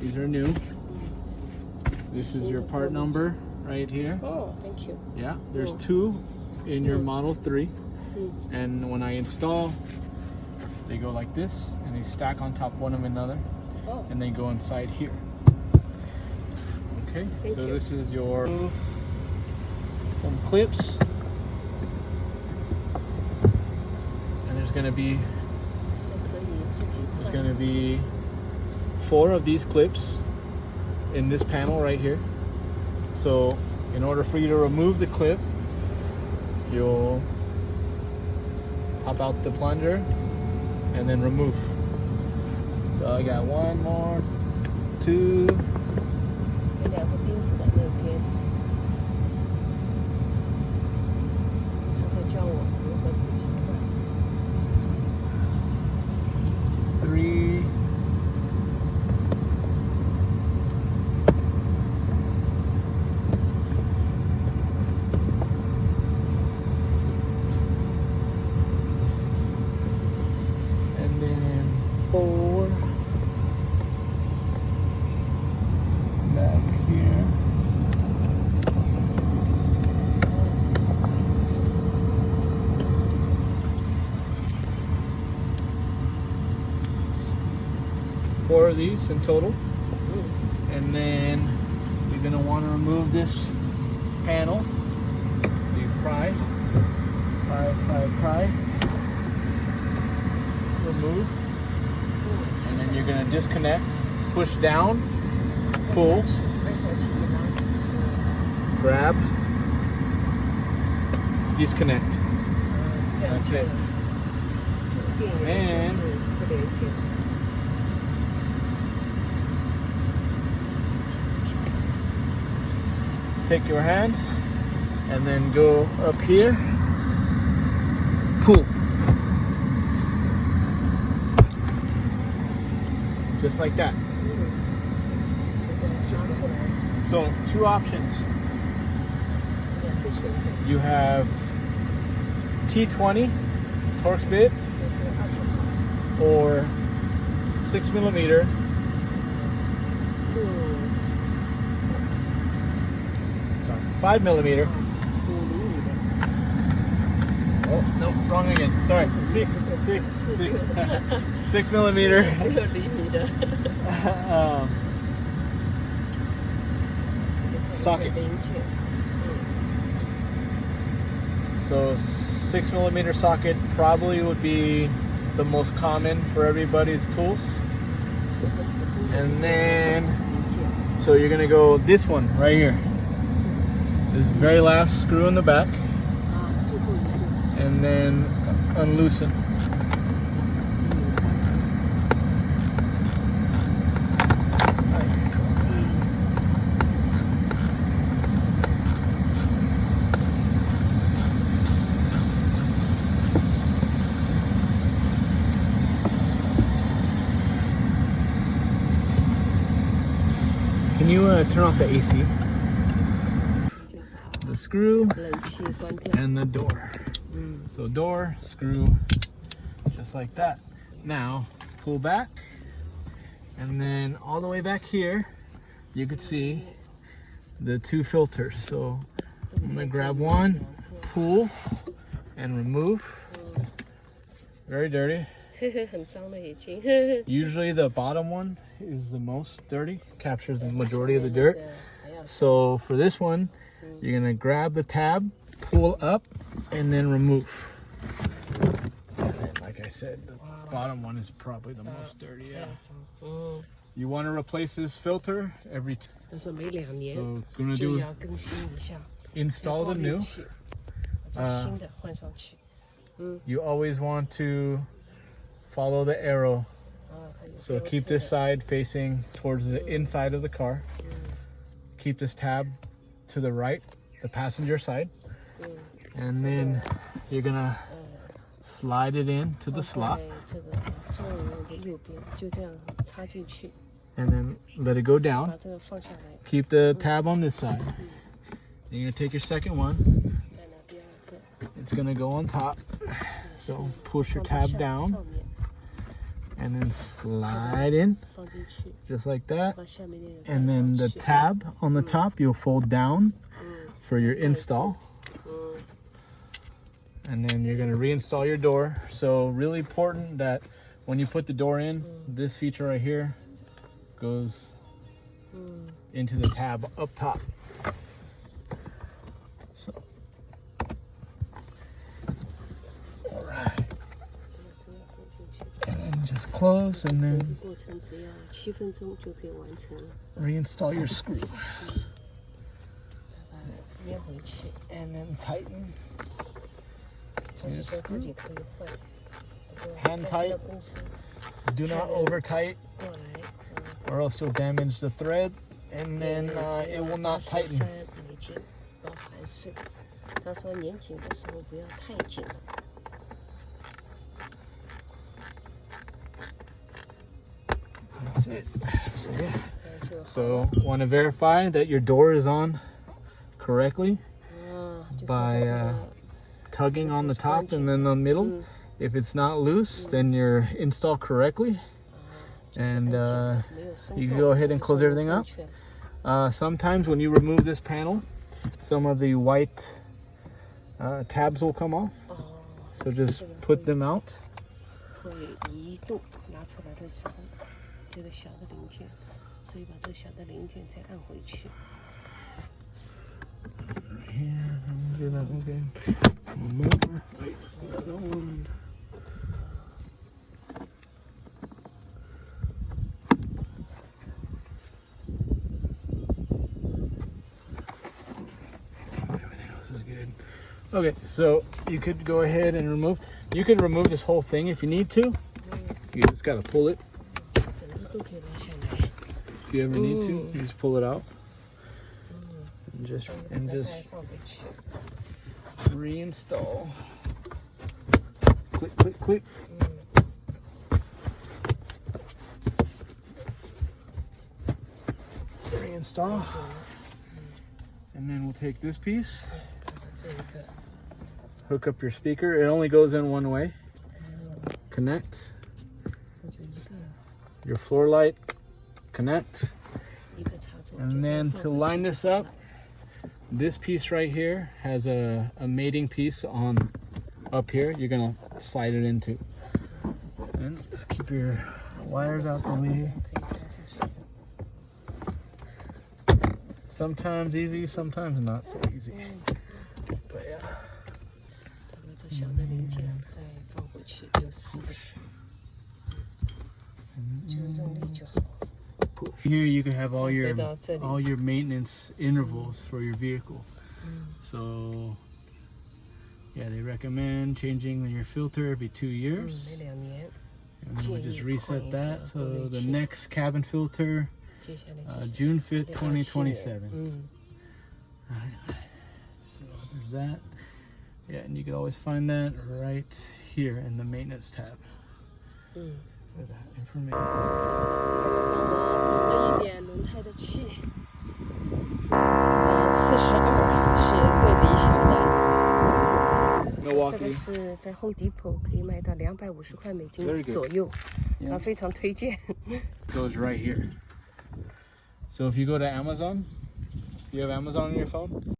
These are new. This is your part number right here. Oh, thank you. Yeah, there's two in your Model 3. And when I install, they go like this and they stack on top one of another. Oh. And they go inside here. Okay, Thank so you. this is your some clips. And there's gonna be 4 of these clips in this panel right here. So in order for you to remove the clip, you'll pop out the plunger and then remove. So I got 1 more, 2. 有2个钉子在那边，他在教我如何自己换。 3. And then 4. Back here. Four of these in total. And then you're going to want to remove this panel. So you pry. Remove. And then you're going to disconnect, push down, pull, grab, disconnect. That's it. And take your hand and then go up here, pull. Just like that. So 2 options. You have T20 Torx bit or 6mm. Sorry, 5mm. Oh no, wrong again. Sorry, 6mm. Socket. So 6mm socket probably would be the most common for everybody's tools. And then, so you're gonna go this one right here. This very last screw in the back. And then unloosen. Can you turn off the AC? The screw and the door. So door, screw, just like that. Now pull back, and then all the way back here, you could see the 2 filters. So I'm gonna grab one, pull, and remove. Very dirty. Usually the bottom one is the most dirty, captures the majority of the dirt. So for this one, you're gonna grab the tab, pull up, and then remove. And then, like I said, the bottom one is probably the most dirty. Yeah. You want to replace this filter every so gonna do install the new. You always want to follow the arrow. So keep this side facing towards the inside of the car. Keep this tab to the right, the passenger side. And then you're gonna slide it in to the slot. And then let it go down. Keep the tab on this side. Then you're gonna take your second one. It's gonna go on top. So push your tab down. and then slide in 放进去， just like that. 把下面那个 And then the 盖上去 tab on the top you'll fold down for your install. And then you're going to reinstall your door. So really important that when you put the door in, this feature right here goes into the tab up top. So, all right. 这个放进去。 And then just close and 整个 then 过程只要7分钟就可以完成了， reinstall your screw. 再把它粘回去。 And then tighten. 他是说自己可以换。 Hand tight. 公司 Do not over tight 过来， or else you'll damage the thread and then it will not tighten. 13美金包含税。他说粘紧的时候不要太紧了。 That's it. So, yeah. 就好 So want to verify that your door is on correctly 就 by 看到这个 tugging on the top and then the middle. If it's not loose, then you're installed correctly. 就是 And 按紧的没有松 you 动 can go ahead and 就 close 说 everything 正 up. 确 Sometimes when you remove this panel, some of the white tabs will come off. 哦， So just put them out. 会移动，拿出来的时候，这个小的零件，所以把这个小的零件再按回去。 Here, do that again. One more. Wait, another one. Everything else is good. Okay, so you could go ahead and remove. You could remove this whole thing if you need to. You just gotta pull it. 整个都可以拿下来。 If you ever need to, you just pull it out and just 再放回去。 reinstall. Click, click, click. Reinstall. And then we'll take this piece, 把这个 hook up your speaker. It only goes in one way. Connect. 那就一个 Your floor light. Connect. 一个插座。 And then to line this up, this piece right here has a mating piece on up here. You're gonna slide it into. And just keep your wires out the way. 可以插进去。 Sometimes easy, sometimes not so easy. But yeah. 把这小的零件再放回去，有4个，就用力就好。 Here you can have all 回到这里。 your maintenance intervals for your vehicle. So yeah, they recommend changing your filter every 2 years. 每2年， And then we just 建议 reset 换一 that. 个 So 过滤 the 器。 next cabin filter, 接下来就是 June 5th, 2027 2027. 嗯， So there's that. Yeah, and you can always find that right here in the maintenance tab 嗯。 for that information. 帮我补了一点轮胎的气，42是最理想的。这个 Milwaukee 是在 Home Depot 可以卖到250块美金 Very good. 左右， Yeah. 非常推荐。 goes right here. So if you go to Amazon, do you have Amazon on your phone?